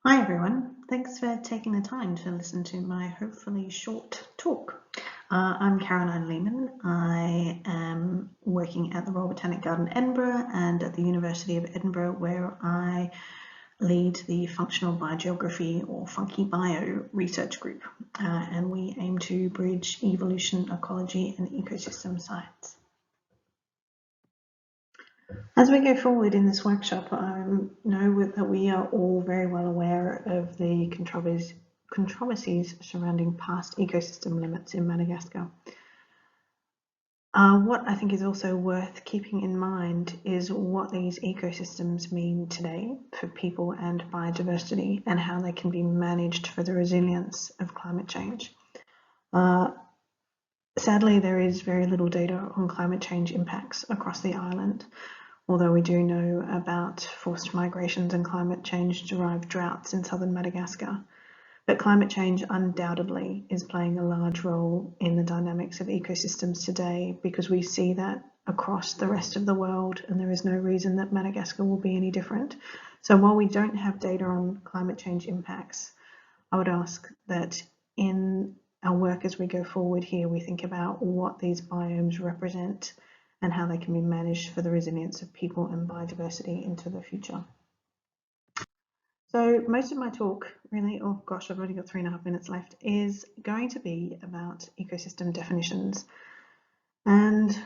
Hi everyone, thanks for taking the time to listen to my hopefully short talk. I'm Caroline Lehmann. I am working at the Royal Botanic Garden Edinburgh and at the University of Edinburgh, where I lead the Functional Biogeography or Funky Bio research group, and we aim to bridge evolution, ecology and ecosystem science. As we go forward in this workshop, I know that we are all very well aware of the controversies surrounding past ecosystem limits in Madagascar. What I think is also worth keeping in mind is what these ecosystems mean today for people and biodiversity and how they can be managed for the resilience of climate change. Sadly, there is very little data on climate change impacts across the island, although we do know about forced migrations and climate change-derived droughts in southern Madagascar. But climate change undoubtedly is playing a large role in the dynamics of ecosystems today, because we see that across the rest of the world, and there is no reason that Madagascar will be any different. So while we don't have data on climate change impacts, I would ask that in our work as we go forward here, we think about what these biomes represent and how they can be managed for the resilience of people and biodiversity into the future. So most of my talk really, oh gosh, I've already got 3.5 minutes left, is going to be about ecosystem definitions and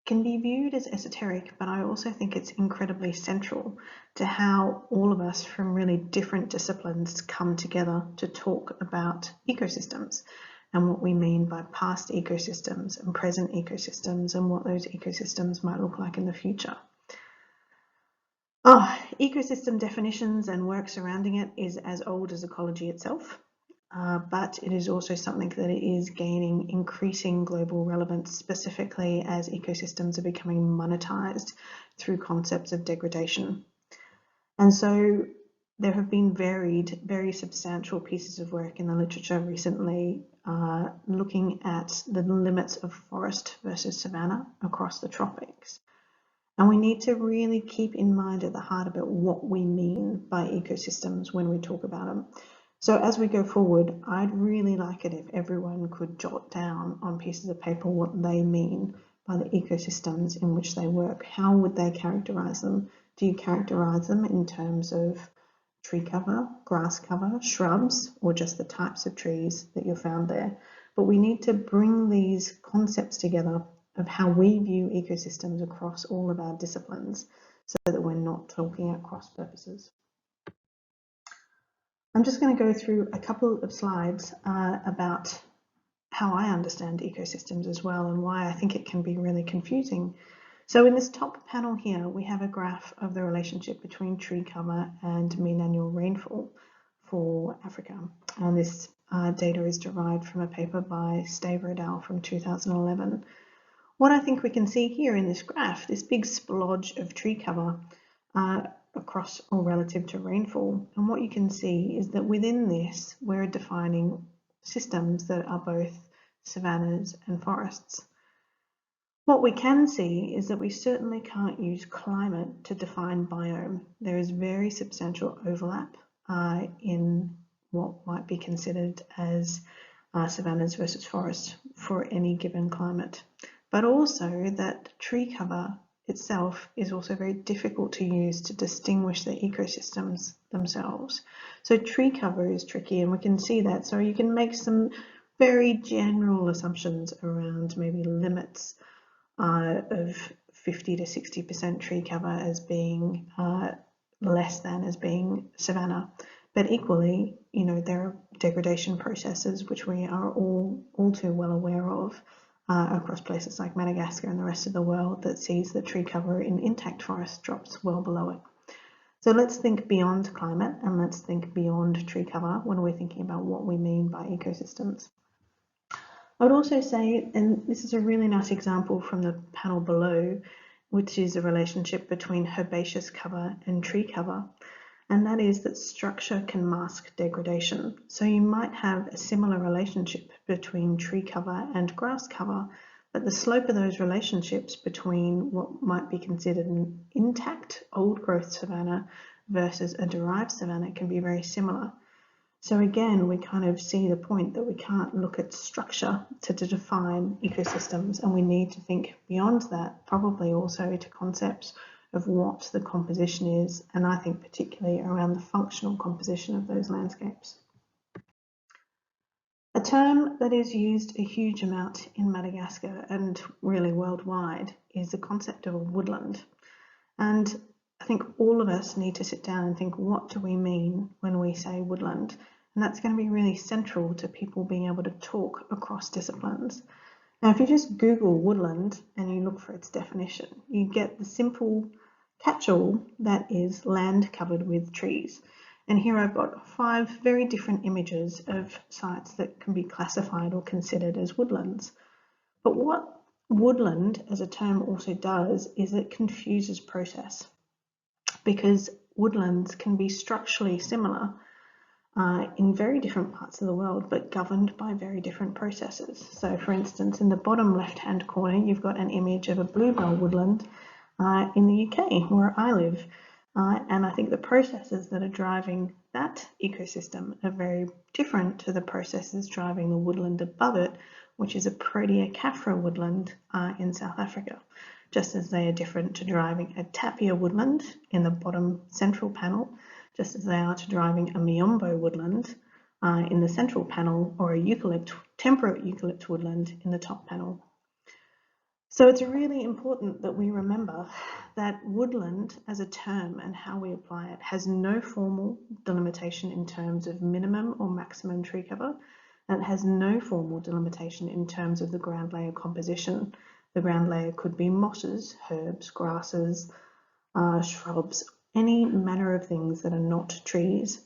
can be viewed as esoteric, but I also think it's incredibly central to how all of us from really different disciplines come together to talk about ecosystems and what we mean by past ecosystems and present ecosystems and what those ecosystems might look like in the future. Ecosystem definitions and work surrounding it is as old as ecology itself, but it is also something that is gaining increasing global relevance, specifically as ecosystems are becoming monetized through concepts of degradation. And so there have been very substantial pieces of work in the literature recently looking at the limits of forest versus savanna across the tropics. And we need to really keep in mind at the heart about what we mean by ecosystems when we talk about them. So as we go forward, I'd really like it if everyone could jot down on pieces of paper what they mean by the ecosystems in which they work. How would they characterize them? Do you characterize them in terms of tree cover, grass cover, shrubs, or just the types of trees that you're found there? But we need to bring these concepts together of how we view ecosystems across all of our disciplines so that we're not talking at cross purposes. I'm just going to go through a couple of slides about how I understand ecosystems as well and why I think it can be really confusing. So in this top panel here, we have a graph of the relationship between tree cover and mean annual rainfall for Africa. And this data is derived from a paper by Staver et al. From 2011. What I think we can see here in this graph, this big splodge of tree cover across or relative to rainfall. And what you can see is that within this, we're defining systems that are both savannas and forests. What we can see is that we certainly can't use climate to define biome. There is very substantial overlap in what might be considered as savannas versus forests for any given climate. But also that tree cover itself is also very difficult to use to distinguish the ecosystems themselves. So tree cover is tricky, and we can see that. So you can make some very general assumptions around maybe limits of 50 to 60% tree cover as being less than as being savanna. But equally, there are degradation processes which we are all too well aware of across places like Madagascar and the rest of the world that sees the tree cover in intact forest drops well below it. So let's think beyond climate and let's think beyond tree cover when we're thinking about what we mean by ecosystems. I would also say, and this is a really nice example from the panel below, which is a relationship between herbaceous cover and tree cover. And that is that structure can mask degradation. So you might have a similar relationship between tree cover and grass cover, but the slope of those relationships between what might be considered an intact old growth savanna versus a derived savanna can be very similar. So again, we kind of see the point that we can't look at structure to define ecosystems, and we need to think beyond that, probably also to concepts of what the composition is, and I think particularly around the functional composition of those landscapes. A term that is used a huge amount in Madagascar and really worldwide is the concept of a woodland. And I think all of us need to sit down and think, what do we mean when we say woodland? And that's going to be really central to people being able to talk across disciplines. Now, if you just Google woodland and you look for its definition, you get the simple catch-all that is land covered with trees. And here I've got 5 very different images of sites that can be classified or considered as woodlands. But what woodland as a term also does is it confuses process, because woodlands can be structurally similar in very different parts of the world, but governed by very different processes. So for instance, in the bottom left-hand corner, you've got an image of a bluebell woodland in the UK, where I live. And I think the processes that are driving that ecosystem are very different to the processes driving the woodland above it, which is a Proteacaphra woodland in South Africa, just as they are different to driving a tapir woodland in the bottom central panel, just as they are to driving a Miombo woodland in the central panel, or a temperate eucalypt woodland in the top panel. So it's really important that we remember that woodland as a term and how we apply it has no formal delimitation in terms of minimum or maximum tree cover, and it has no formal delimitation in terms of the ground layer composition. The ground layer could be mosses, herbs, grasses, shrubs, any manner of things that are not trees.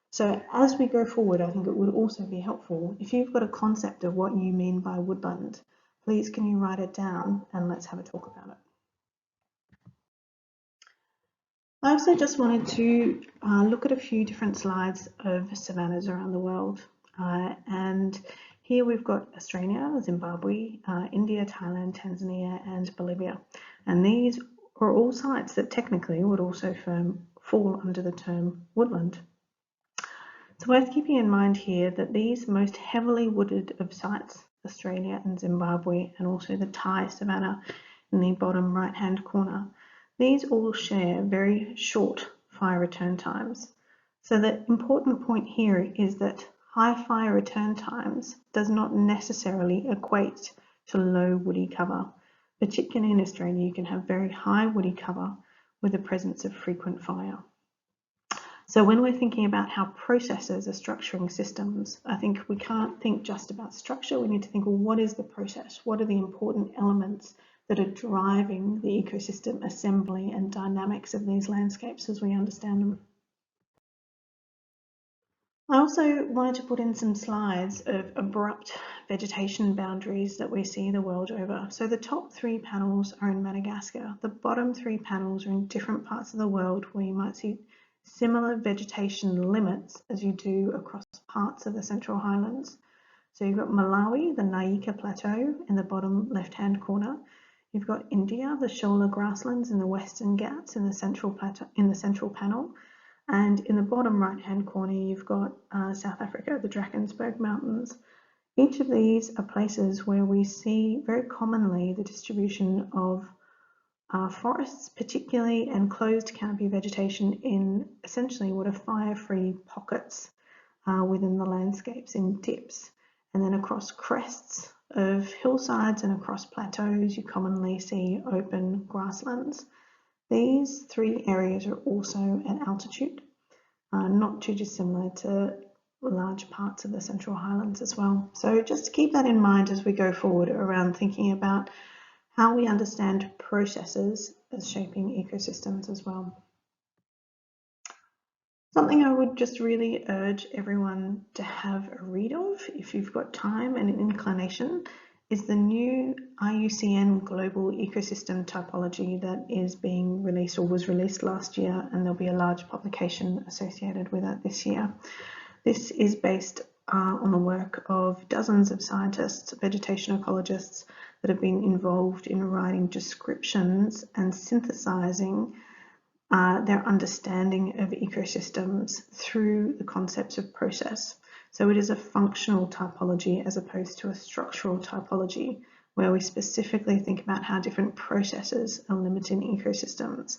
So as we go forward, I think it would also be helpful if you've got a concept of what you mean by woodland, please can you write it down and let's have a talk about it. I also just wanted to look at a few different slides of savannas around the world. And here we've got Australia, Zimbabwe, India, Thailand, Tanzania, and Bolivia. And these are all sites that technically would also fall under the term woodland. It's worth keeping in mind here that these most heavily wooded of sites, Australia and Zimbabwe, and also the Thai savanna in the bottom right-hand corner, these all share very short fire return times. So the important point here is that high fire return times does not necessarily equate to low woody cover. Particularly in Australia, you can have very high woody cover with the presence of frequent fire. So when we're thinking about how processes are structuring systems, I think we can't think just about structure. We need to think, well, what is the process? What are the important elements that are driving the ecosystem assembly and dynamics of these landscapes as we understand them? I also wanted to put in some slides of abrupt vegetation boundaries that we see the world over. So the top 3 panels are in Madagascar. The bottom 3 panels are in different parts of the world where you might see similar vegetation limits as you do across parts of the Central Highlands. So you've got Malawi, the Nyika Plateau in the bottom left-hand corner. You've got India, the Shola grasslands in the Western Ghats in the central panel. And in the bottom right-hand corner, you've got South Africa, the Drakensberg Mountains. Each of these are places where we see very commonly the distribution of forests, particularly, and closed canopy vegetation in essentially what are fire-free pockets within the landscapes in dips. And then across crests of hillsides and across plateaus, you commonly see open grasslands. These 3 areas are also at altitude, not too dissimilar to large parts of the Central Highlands as well. So just to keep that in mind as we go forward around thinking about how we understand processes as shaping ecosystems as well. Something I would just really urge everyone to have a read of, if you've got time and an inclination, is the new IUCN Global Ecosystem Typology that is being released or was released last year, and there'll be a large publication associated with it this year. This is based on the work of dozens of scientists, vegetation ecologists that have been involved in writing descriptions and synthesizing their understanding of ecosystems through the concepts of process. So it is a functional typology as opposed to a structural typology, where we specifically think about how different processes are limiting ecosystems.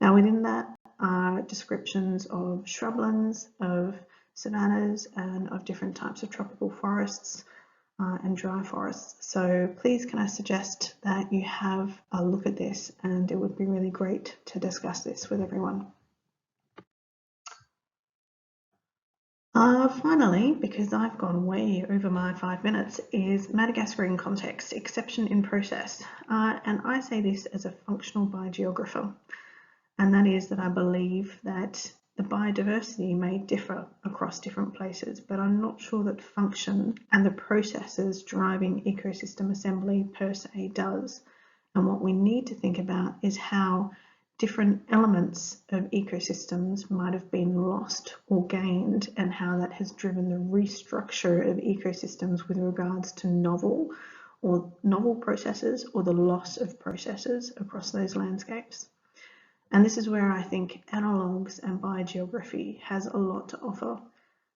Now within that are descriptions of shrublands, of savannas, and of different types of tropical forests and dry forests. So please can I suggest that you have a look at this, and it would be really great to discuss this with everyone. Finally, because I've gone way over my 5 minutes, is Madagascar in context, exception in process. And I say this as a functional biogeographer, and that is that I believe that the biodiversity may differ across different places, but I'm not sure that function and the processes driving ecosystem assembly per se does. And what we need to think about is how different elements of ecosystems might have been lost or gained, and how that has driven the restructure of ecosystems with regards to novel processes or the loss of processes across those landscapes. And this is where I think analogues and biogeography has a lot to offer.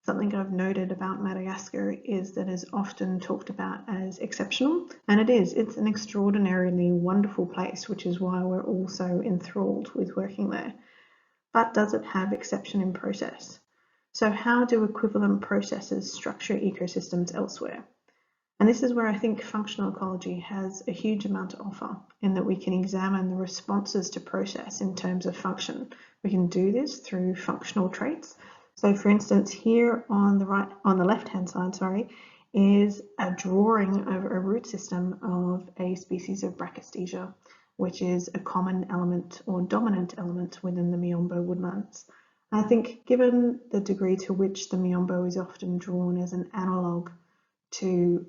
Something I've noted about Madagascar is that it's often talked about as exceptional, and it is. It's an extraordinarily wonderful place, which is why we're all so enthralled with working there. But does it have exception in process? So how do equivalent processes structure ecosystems elsewhere? And this is where I think functional ecology has a huge amount to offer, in that we can examine the responses to process in terms of function. We can do this through functional traits. So for instance, here on the left-hand side, is a drawing of a root system of a species of Brachystegia, which is a common element or dominant element within the Miombo woodlands. I think given the degree to which the Miombo is often drawn as an analogue to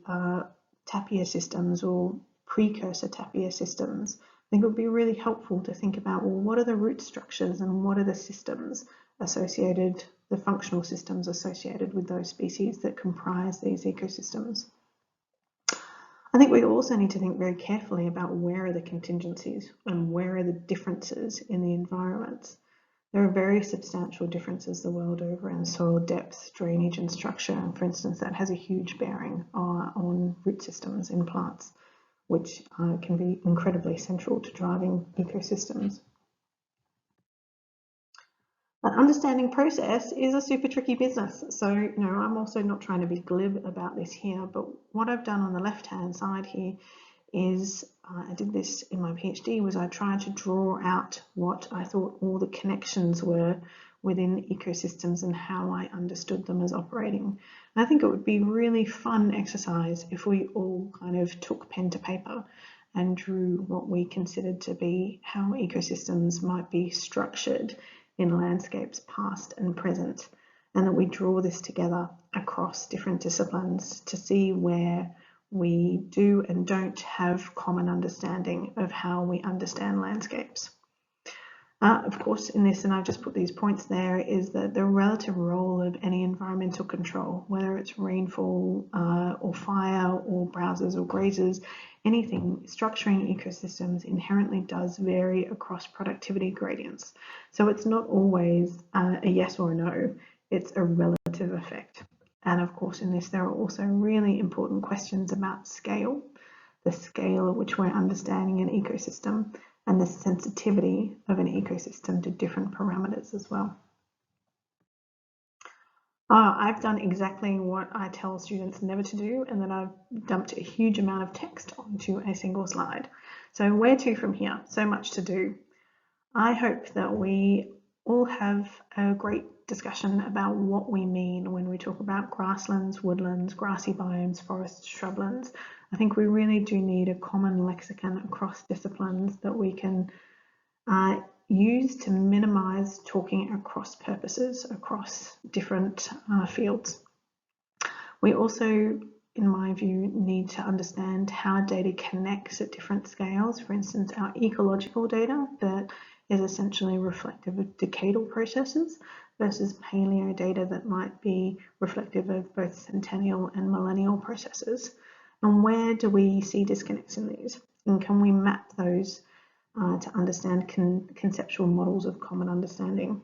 tapir systems or precursor tapir systems, I think it would be really helpful to think about, well, what are the root structures and what are the systems associated, the functional systems associated with those species that comprise these ecosystems. I think we also need to think very carefully about where are the contingencies and where are the differences in the environments. There are very substantial differences the world over in soil depth, drainage and structure, and for instance that has a huge bearing on root systems in plants, which can be incredibly central to driving ecosystems. But understanding process is a super tricky business. So, I'm also not trying to be glib about this here, but what I've done on the left-hand side here is, I did this in my PhD, was I tried to draw out what I thought all the connections were within ecosystems and how I understood them as operating. And I think it would be really fun exercise if we all kind of took pen to paper and drew what we considered to be how ecosystems might be structured in landscapes past and present, and that we draw this together across different disciplines to see where we do and don't have common understanding of how we understand landscapes. Of course, in this, and I've just put these points there, is that the relative role of any environmental control, whether it's rainfall or fire or browsers or grazers, anything structuring ecosystems inherently does vary across productivity gradients. So it's not always a yes or a no, it's a relative effect. And of course, in this, there are also really important questions about scale, the scale at which we're understanding an ecosystem, and the sensitivity of an ecosystem to different parameters as well. I've done exactly what I tell students never to do, and then I've dumped a huge amount of text onto a single slide. So where to from here? So much to do. I hope that we all have a great discussion about what we mean when we talk about grasslands, woodlands, grassy biomes, forests, shrublands. I think we really do need a common lexicon across disciplines that we can use to minimize talking across purposes, across different fields. We also, in my view, need to understand how data connects at different scales. For instance, our ecological data that is essentially reflective of decadal processes versus paleo data that might be reflective of both centennial and millennial processes. And where do we see disconnects in these? And can we map those to understand conceptual models of common understanding.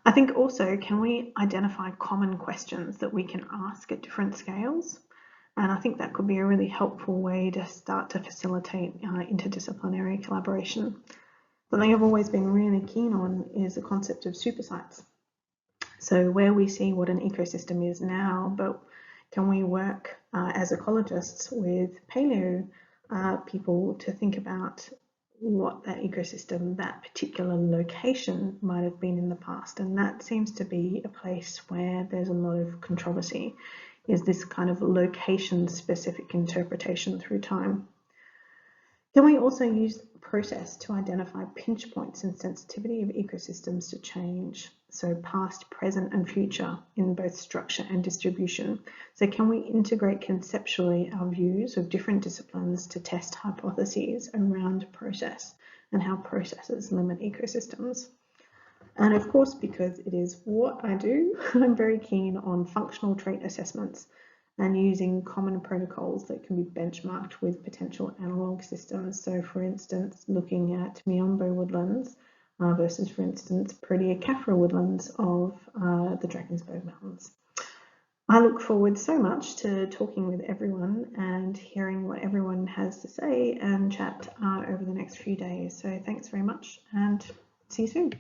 I think also, can we identify common questions that we can ask at different scales? And I think that could be a really helpful way to start to facilitate interdisciplinary collaboration. Something I've always been really keen on is the concept of supersites. So where we see what an ecosystem is now, but can we work as ecologists with paleo people to think about what that ecosystem, that particular location might have been in the past? And that seems to be a place where there's a lot of controversy, is this kind of location-specific interpretation through time. Can we also use process to identify pinch points in sensitivity of ecosystems to change? So past, present, and future in both structure and distribution. So can we integrate conceptually our views of different disciplines to test hypotheses around process and how processes limit ecosystems? And of course, because it is what I do, I'm very keen on functional trait assessments and using common protocols that can be benchmarked with potential analog systems. So for instance, looking at Miombo woodlands versus, for instance, Proteocaphora woodlands of the Drakensberg Mountains. I look forward so much to talking with everyone and hearing what everyone has to say and chat over the next few days. So thanks very much and see you soon.